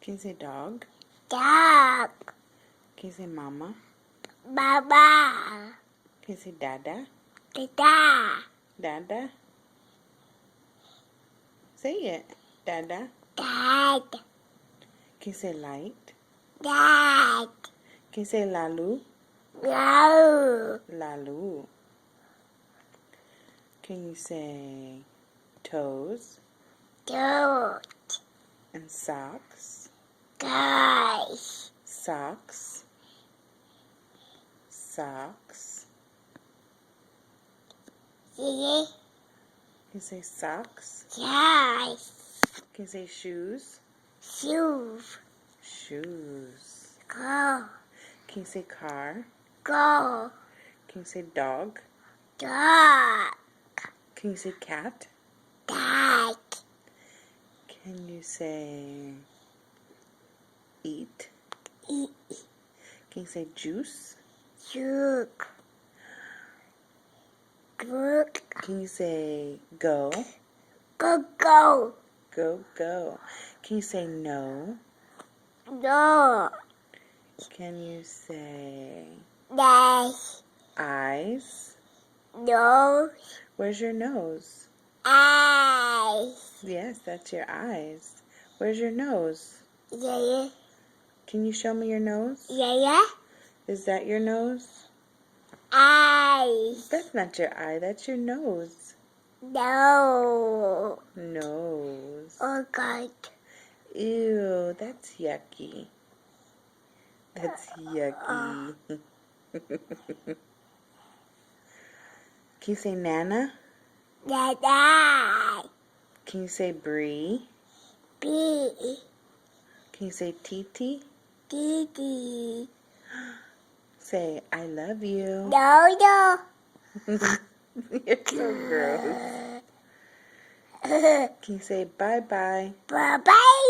Can you say dog? Dog. Can you say mama? Baba. Can you say dada? Dada. Dada? Say it. Dada. Dad. Can you say light? Dad. Can you say lalu? No. Lalu. Can you say toes Dude. and socks? Guys. Socks. Socks. See? Can you say socks? Guys. Can you say shoes? Shoes. Shoes. Go. Can you say car? Go. Can you say dog? Dog. Can you say cat? Dad. Can you say eat? Eat. Can you say juice? Shook. Look. Can you say go? Go. Go. Go, go. Can you say no? No. Can you say Dash. eyes? Nose. Where's your nose? Eyes. Yes, that's your eyes. Where's your nose? Yeah. Can you show me your nose? Yeah. Is that your nose? Eyes. That's not your eye, that's your nose. No. Nose. Oh God. Ew, that's yucky. That's yucky. Can you say Nana? Dada. Can you say Bree? B. Can you say Titi? Didi. Say, I love you. No. You're so gross. Can you say bye-bye? Bye bye.